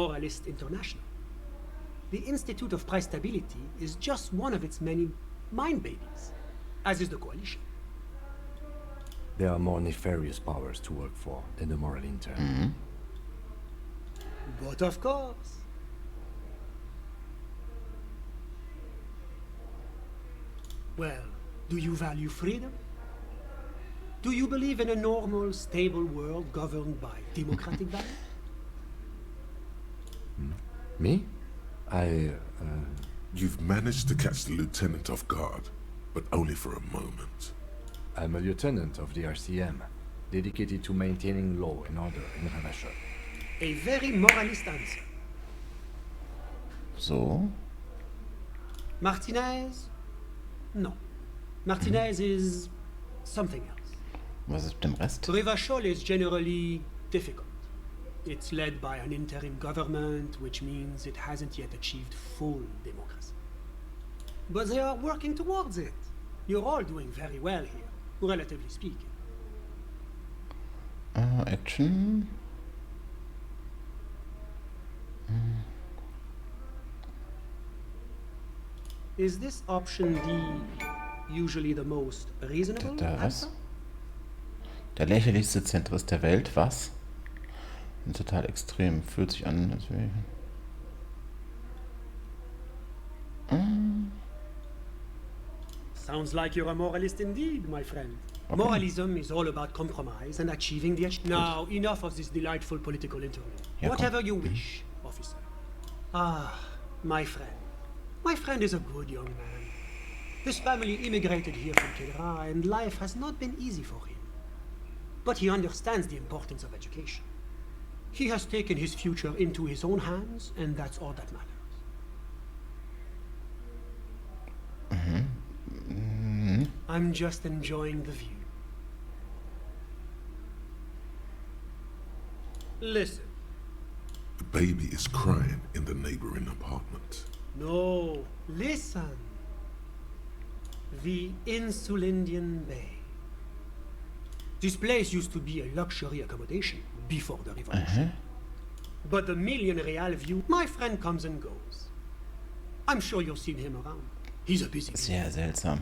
Moralist International. The Institute of Price Stability is just one of its many mind babies, as is the Coalition. There are more nefarious powers to work for than the moral intern. But of course. Well, do you value freedom? Do you believe in a normal, stable world governed by democratic values? Me? You've managed to catch the lieutenant off guard, but only for a moment. I'm a lieutenant of the RCM, dedicated to maintaining law and order in Ravachol. A very moralist answer. So. Martinez? No. Martinez is something else. Was ist mit dem Rest? Ravachol is generally difficult. It's led by an interim government, which means it hasn't yet achieved full democracy. But they are working towards it. You're all doing very well here, relatively speaking. Action. Is this option D usually the most reasonable Was? answer? Der lächerlichste Zentrist der Welt, was? Total extrem. Fühlt sich an, als wäre. Sounds like you're a moralist indeed, my friend. Okay. Moralism is all about compromise and achieving the... Now, enough of this delightful political interlude. Ja, Whatever komm. you wish, officer. Ah, my friend. My friend is a good young man. His family immigrated here from Kedra, and life has not been easy for him. But he understands the importance of education. He has taken his future into his own hands, and that's all that matters. I'm just enjoying the view. Listen. The baby is crying in the neighboring apartment. No, listen. The Insulindian Bay. This place used to be a luxury accommodation before the revolution. But the million real view, my friend comes and goes. I'm sure you've seen him around. He's a busy bee. Sehr seltsam.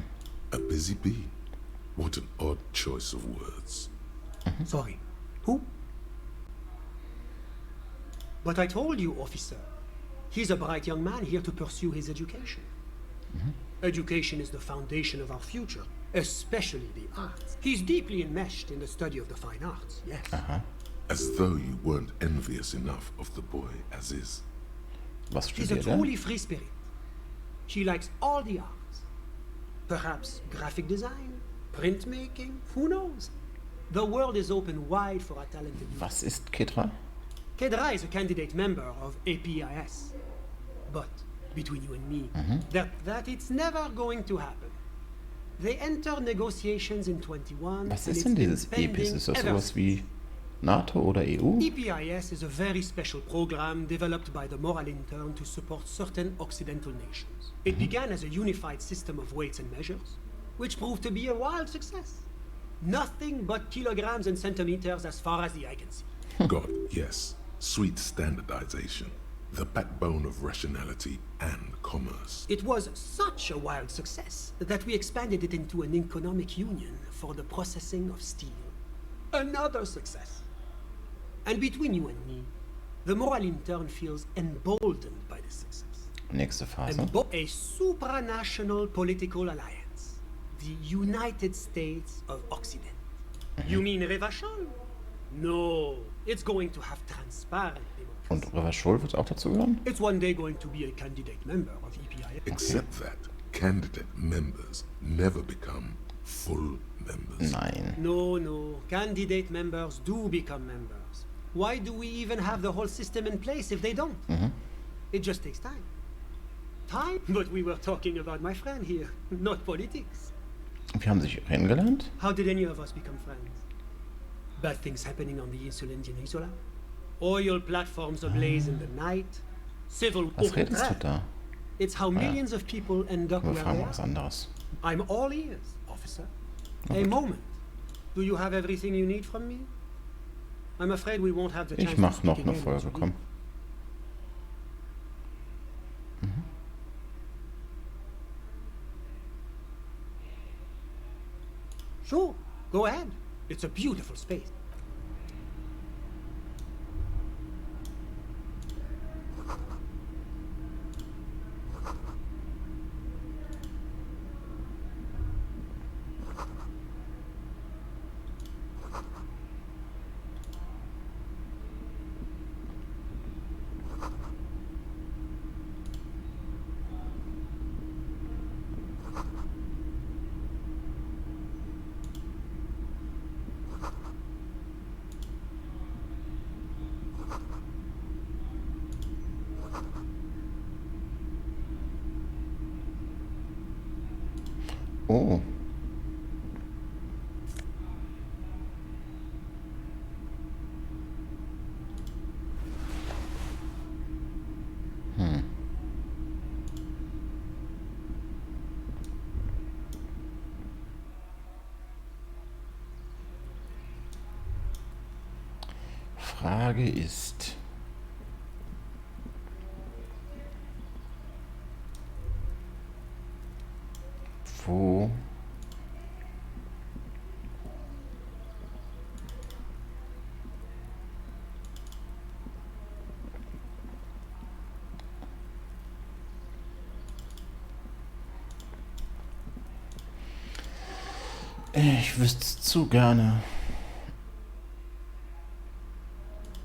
A busy bee? What an odd choice of words. Sorry. Who? But I told you, officer. He's a bright young man here to pursue his education. Education is the foundation of our future, especially the arts. He's deeply enmeshed in the study of the fine arts, yes. As though you weren't envious enough of the boy as is. Was He's a studiert er? truly free spirit. He likes all the arts. Perhaps graphic design, printmaking, who knows? The world is open wide for a talented youth. Was ist Kedra? Kedra is a candidate member of APIS. But, between you and me, that it's never going to happen. They enter negotiations in 21. Was and ist it's denn been dieses pending EPIS? Ist das ever sowas wie NATO oder EU? EPIS is a very special program developed by the Moral Intern to support certain Occidental nations. It began as a unified system of weights and measures, which proved to be a wild success. Nothing but kilograms and centimeters as far as the eye can see. God, yes. Sweet standardization. The backbone of rationality and commerce. It was such a wild success that we expanded it into an economic union for the processing of steel. Another success. And between you and me, the Moral Intern feels emboldened by this success. Nächste Phase. A supranational political alliance. The United States of Occident. You mean Revachol? No, it's going to have transparent democracy. Und Ravachol wird auch dazu gehören? It's one day going to be a candidate member of EPIS. Except that candidate members never become full members. Nein. No, candidate members do become members. Why do we even have the whole system in place if they don't? It just takes time. Time? But we were talking about my friend here, not politics. Wir haben sich kennengelernt? How did any of us become friends? Bad things happening on the Insulindian Isola? Oil platforms ablaze in the night? Civil Was redest du da? It's how millions of people end up Wir where fragen they was are. anderes. I'm all ears, officer. Na A gut. moment. Do you have everything you need from me? I'm afraid we won't have the chance Ich to mach speak noch eine again Folge, next komm. week. Sure, go ahead. It's a beautiful space. Oh. Frage ist, wo ich wüsste zu gerne.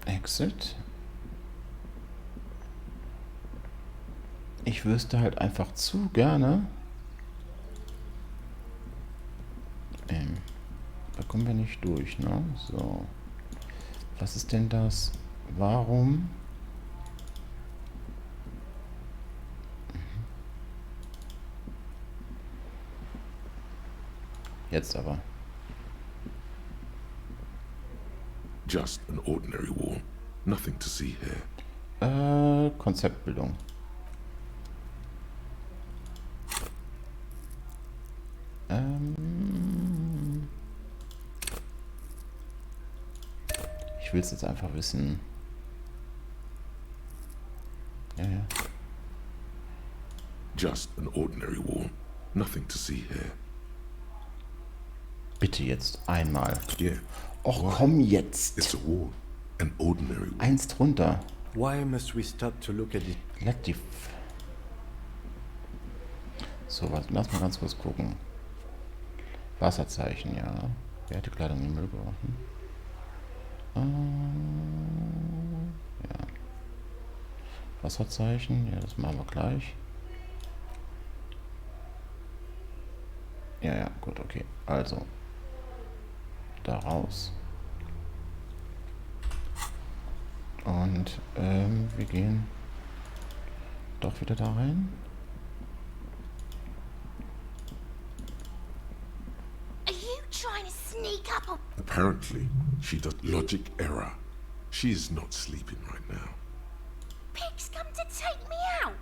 Exit. Ich wüsste halt einfach zu gerne. Da kommen wir nicht durch, ne? So. Was ist denn das? Warum? Jetzt aber. Just an ordinary wall. Nothing to see here. Konzeptbildung. Ich will es jetzt einfach wissen. Ja, ja. Just an ordinary wall. Nothing to see here. Bitte jetzt einmal. Yeah. Och, komm jetzt. It's a wall. An ordinary wall. Eins drunter. Why must we stop to look at it? So, lass mal ganz kurz gucken. Wasserzeichen, ja. Wer hätte Kleidung in den Müll geworfen? Ja. Wasserzeichen, ja, das machen wir gleich. Ja, ja, gut, okay. Also, da raus. Und wir gehen doch wieder da rein. Are you trying to sneak up on... Apparently, she does logic error. She is not sleeping right now. Pigs come to take me out?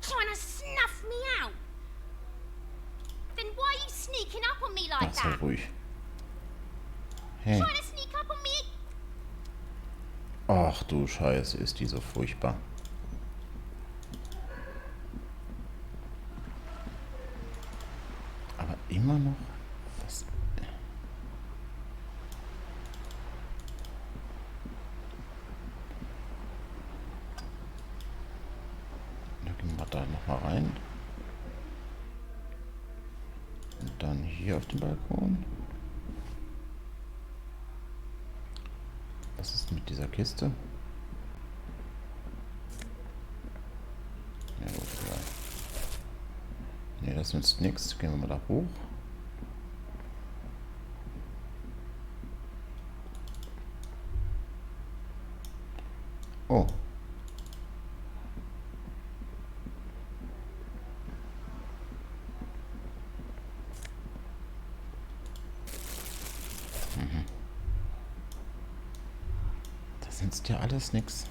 Trying to snuff me out? Then why are you sneaking up on me like Ach, sei that? ruhig. Hey. Trying to sneak up on me? Ach du Scheiße, ist die so furchtbar. Aber immer noch... Was? Da gehen wir da nochmal rein. Und dann hier auf den Balkon. Was ist mit dieser Kiste? Ja, gut, egal. Ne, das nützt nichts. Gehen wir mal da hoch. Oh. Das nützt ja alles nichts.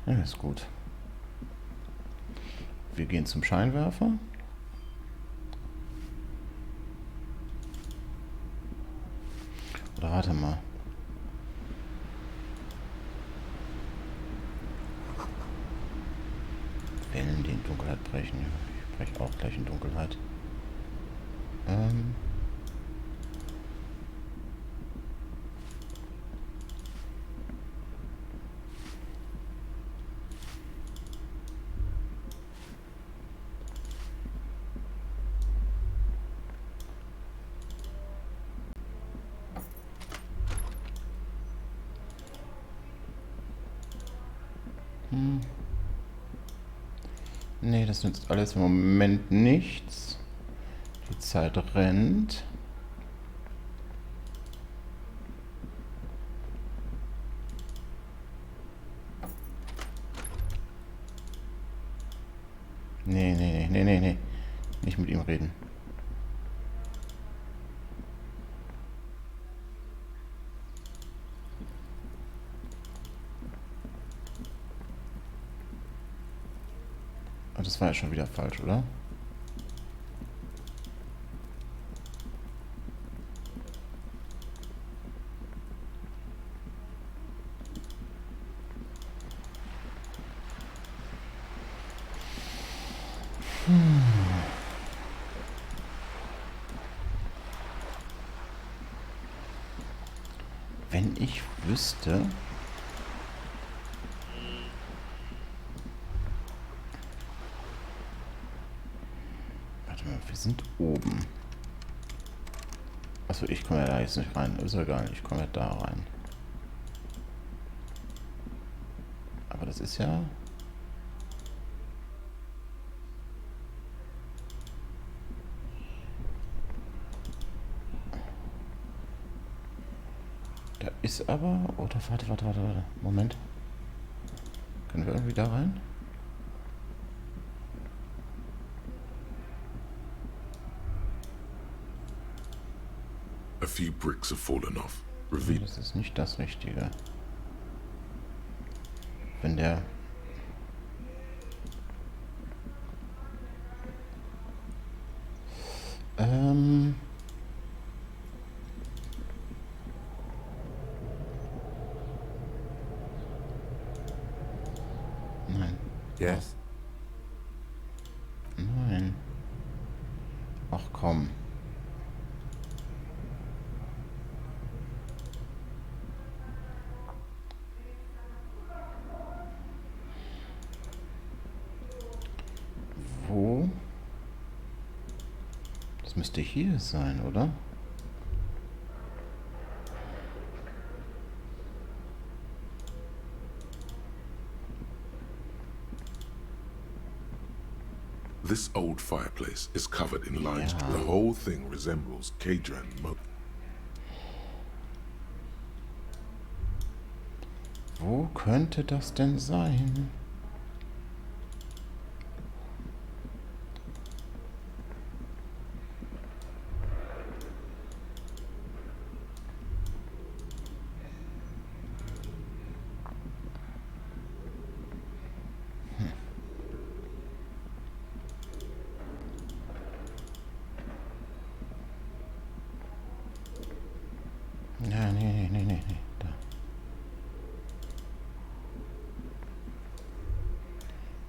Ja, ist gut. Wir gehen zum Scheinwerfer. Oder warte mal. Wellen, die in Dunkelheit brechen. Ich breche auch gleich in Dunkelheit. Nee, das nützt alles im Moment nichts. Die Zeit rennt. Nee. Nicht mit ihm reden. Ah, das war ja schon wieder falsch, oder? Wenn ich wüsste... Warte mal, wir sind oben. Achso, ich komme ja da jetzt nicht rein. Ist ja egal, ich komme ja da rein. Aber das ist ja... Da ist aber... Oder warte. Moment. Können wir irgendwie da rein? A few bricks have fallen off, Nee, revealing das ist nicht das Richtige. Wenn der... Nein. Yes? Nein. Ach komm. Wo? Das müsste hier sein, oder? this old fireplace is covered in lines. Yeah. The whole thing resembles Kadran. Wo könnte das denn sein? Ja, nee. Da.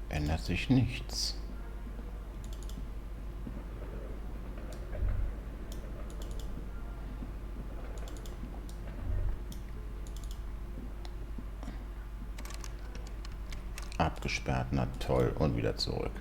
Ändert sich nichts. Abgesperrt, na toll. Und wieder zurück.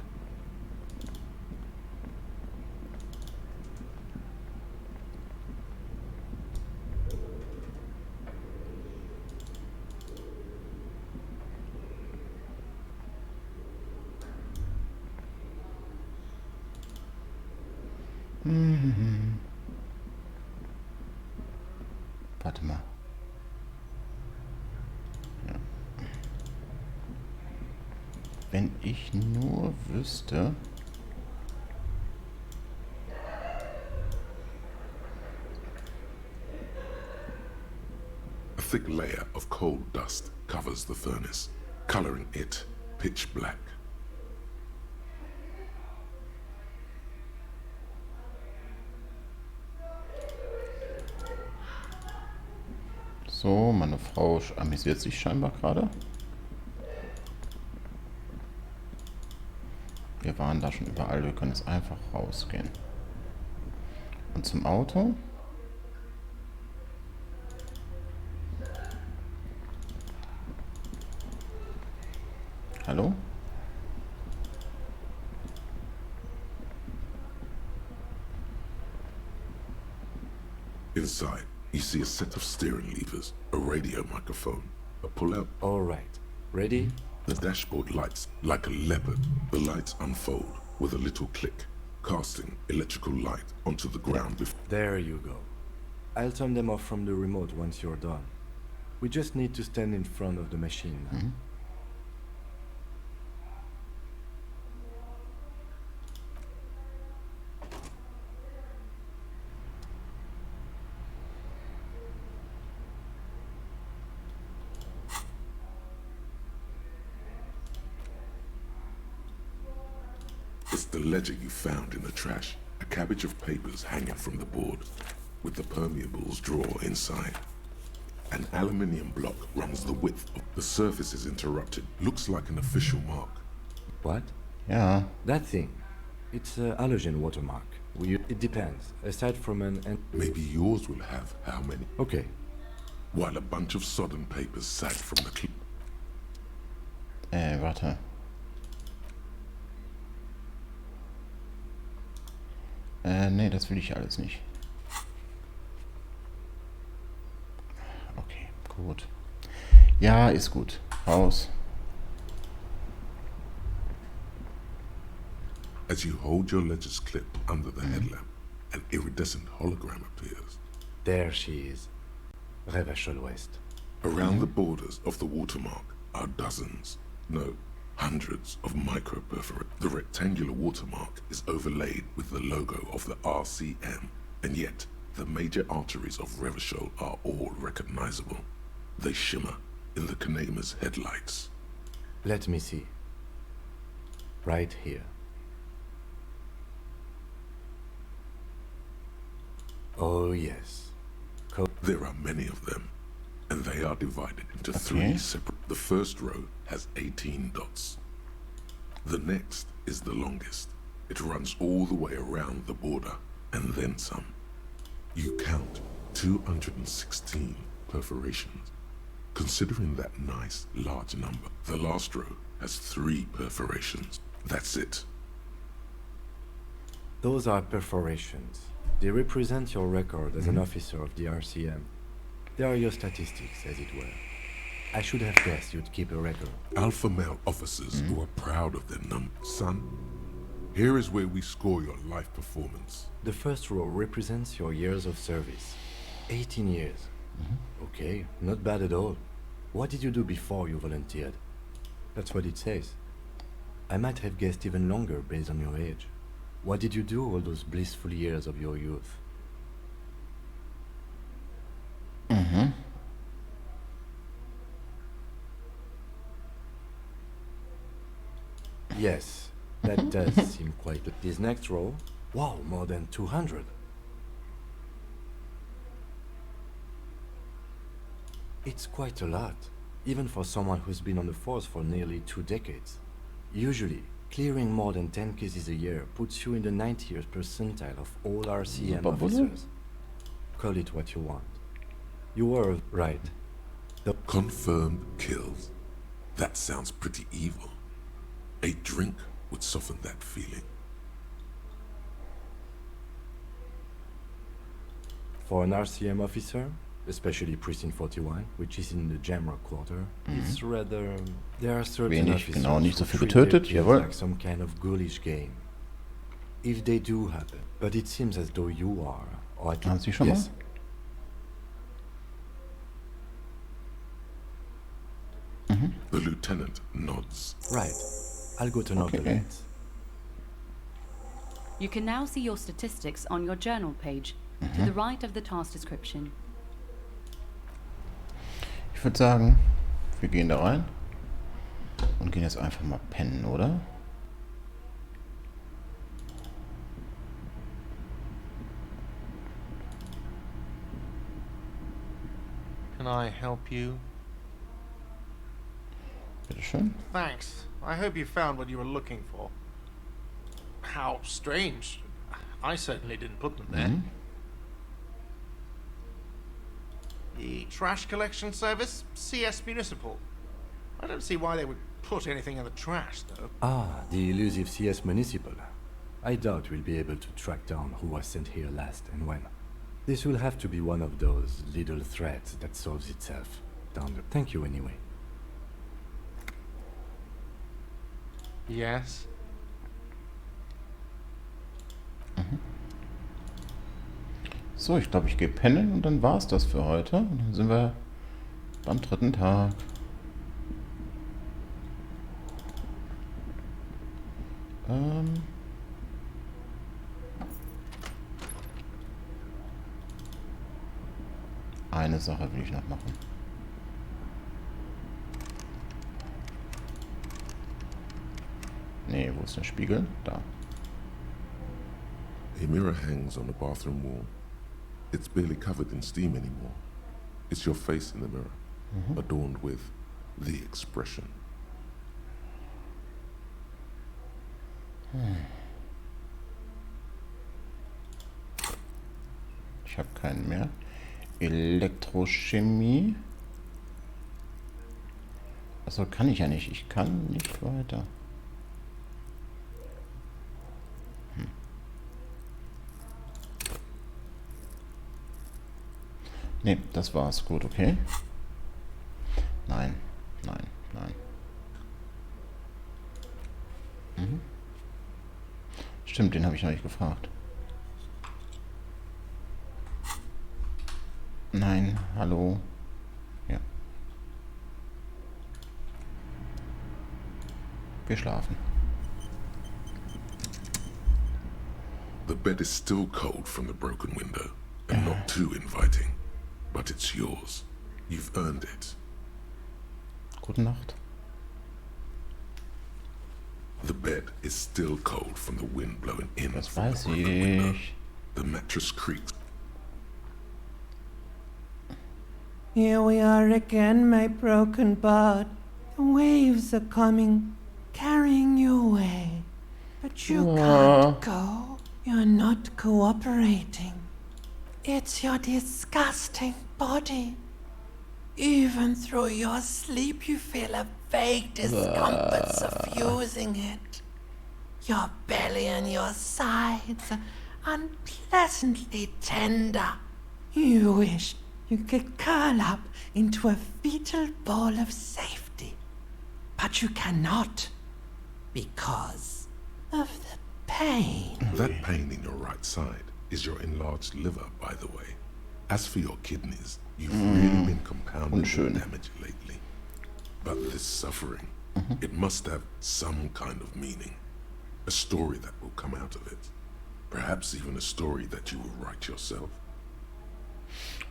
Warte mal. Ja. Wenn ich nur wüsste... A thick layer of coal dust covers the furnace, coloring it pitch black. So, meine Frau amüsiert sich scheinbar gerade. Wir waren da schon überall, wir können jetzt einfach rausgehen. Und zum Auto. Hallo? Inside, you see a set of steering levers, a radio microphone, a pull-out. All right. Ready? The dashboard lights like a leopard. The lights unfold with a little click, casting electrical light onto the ground before. There you go. I'll turn them off from the remote once you're done. We just need to stand in front of the machine now. It's the ledger you found in the trash, a cabbage of papers hanging from the board, with the permeables drawer inside. An aluminium block runs the width of the surface is interrupted. Looks like an official mark. What? Ja, That thing. It's a halogen watermark. It depends. Aside from Maybe yours will have how many? Okay. While a bunch of sodden papers sag from the clip. warte. Nee, das will ich alles nicht. Okay, gut. Ja, ist gut. Raus. As you hold your ledger's clip under the headlamp, an iridescent hologram appears. There she is. Revachol West. Around the borders of the watermark are dozens, no, hundreds of micro-perforations. The rectangular watermark is overlaid with the logo of the RCM, and yet the major arteries of Revachol are all recognizable. They shimmer in the Kanema's headlights. Let me see. Right here. Oh, yes. There are many of them, and they are divided into Okay. 3 separate. The first row has 18 dots. The next is the longest. It runs all the way around the border, and then some. You count 216 perforations. Considering that nice, large number, the last row has 3 perforations. That's it. Those are perforations. They represent your record as an officer of the RCM. They are your statistics, as it were. I should have guessed you'd keep a record. Alpha male officers who are proud of their number. Son, here is where we score your life performance. The first row represents your years of service. 18 years. Okay, not bad at all. What did you do before you volunteered? That's what it says. I might have guessed even longer based on your age. What did you do all those blissful years of your youth? Yes, that does seem quite... This next row? Wow, more than 200. It's quite a lot, even for someone who's been on the force for nearly 2 decades. Usually, clearing more than 10 cases a year puts you in the 90th percentile of all RCM But officers. Call it what you want. You were right. Confirmed kills. That sounds pretty evil. A drink would soften that feeling. For an RCM officer, especially Precinct 41, which is in the Jamrock quarter, it's rather... There are certain Wenig, officers genau, nicht so who viel treat their getötet, kills jawohl. like some kind of ghoulish game. If they do happen. But it seems as though you are, or at Haben Sie schon mal? yes. The lieutenant nods. Right. I'll go turn off the Okay. lights. You can now see your statistics on your journal page, to the right of the task description. Ich würde sagen, wir gehen da rein und gehen jetzt einfach mal pennen, oder? can I help you? Bitteschön. Thanks. I hope you found what you were looking for. How strange. I certainly didn't put them there. The trash collection service? CS Municipal. I don't see why they would put anything in the trash, though. Ah, the elusive CS Municipal. I doubt we'll be able to track down who was sent here last and when. This will have to be one of those little threads that solves itself down the... Thank you anyway. Yes. So, ich glaube, ich gehe pennen und dann war's das für heute. Und dann sind wir beim 3. Tag. Eine Sache will ich noch machen. Nee, wo ist der Spiegel? Da. A mirror hangs on the bathroom wall. It's barely covered in steam anymore. It's your face in the mirror, adorned with the expression. Ich habe keinen mehr. Elektrochemie. Achso, kann ich ja nicht. Ich kann nicht weiter. Ne, das war's. Gut, okay. Nein, nein, nein. Stimmt, den habe ich noch nicht gefragt. Nein, hallo. Ja. Wir schlafen. The bed is still cold from the broken window, and not too inviting. But it's yours. You've earned it. Gute Nacht. The bed is still cold from the wind blowing in Das from weiß the broken window. ich. The mattress creaks. Here we are again, my broken bird. The waves are coming, carrying you away. But you can't go. You're not cooperating. It's your disgusting body. Even through your sleep, you feel a vague discomfort suffusing it. Your belly and your sides are unpleasantly tender. You wish you could curl up into a fetal ball of safety. But you cannot, because of the pain. That pain in your right side is your enlarged liver, by the way. As for your kidneys, you've really been compounding the damage lately. But this suffering, it must have some kind of meaning. A story that will come out of it. Perhaps even a story that you will write yourself.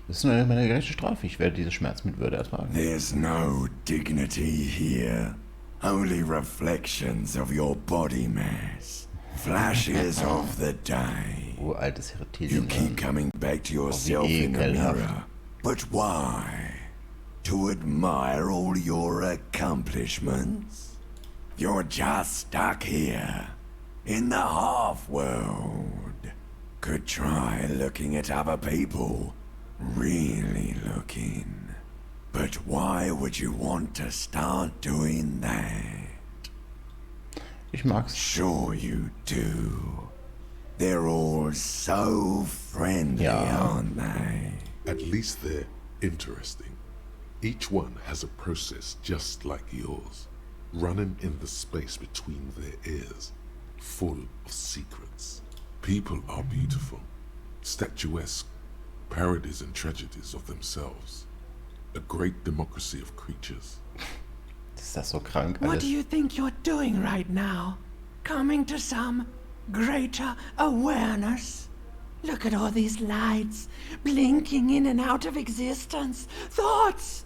Das ist meine gerechte Strafe. Ich werde diese Schmerz mit Würde ertragen. There's no dignity here. Only reflections of your body mass. Flashes of the day. Uraltes You keep Reptilien. coming back to yourself in the ekelhaft. mirror. But why? To admire all your accomplishments? You're just stuck here, in the half-world. Could try looking at other people. Really looking. But why would you want to start doing that? Ich mag's. Sure you do. They're all so friendly, aren't they? At least they're interesting. Each one has a process just like yours, running in the space between their ears, full of secrets. People are beautiful, statuesque, parodies and tragedies of themselves. A great democracy of creatures. Ist das so krank What alles? do you think you're doing right now? Coming to some greater awareness? Look at all these lights, blinking in and out of existence. Thoughts!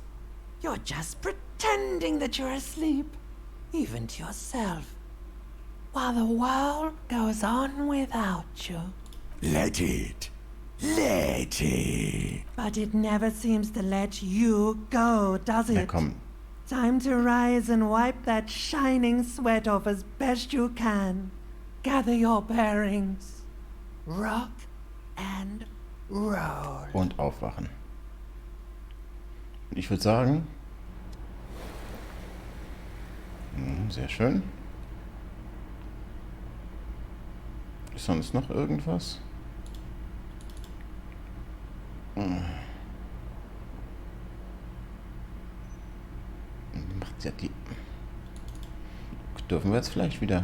You're just pretending that you're asleep, even to yourself, while the world goes on without you. Let it. Lady. But it never seems to let you go, does Na it? komm. Time to rise and wipe that shining sweat off as best you can. Gather your bearings. Rock and roll. Und aufwachen. Ich würde sagen... Sehr schön. Ist sonst noch irgendwas? Macht ja die... Dürfen wir jetzt vielleicht wieder?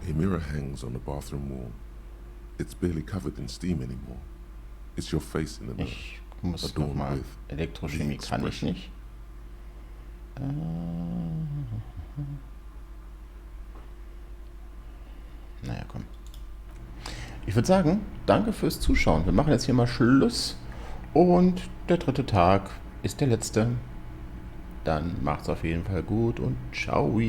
A mirror hangs on the bathroom wall. It's barely covered in steam anymore. It's your face in the mirror. Ich muss Adorned nochmal... with Elektrochemie the kann ich expression. nicht. Naja, komm. Ich würde sagen, danke fürs Zuschauen. Wir machen jetzt hier mal Schluss. Und der 3. Tag ist der letzte. Dann macht's auf jeden Fall gut und ciao.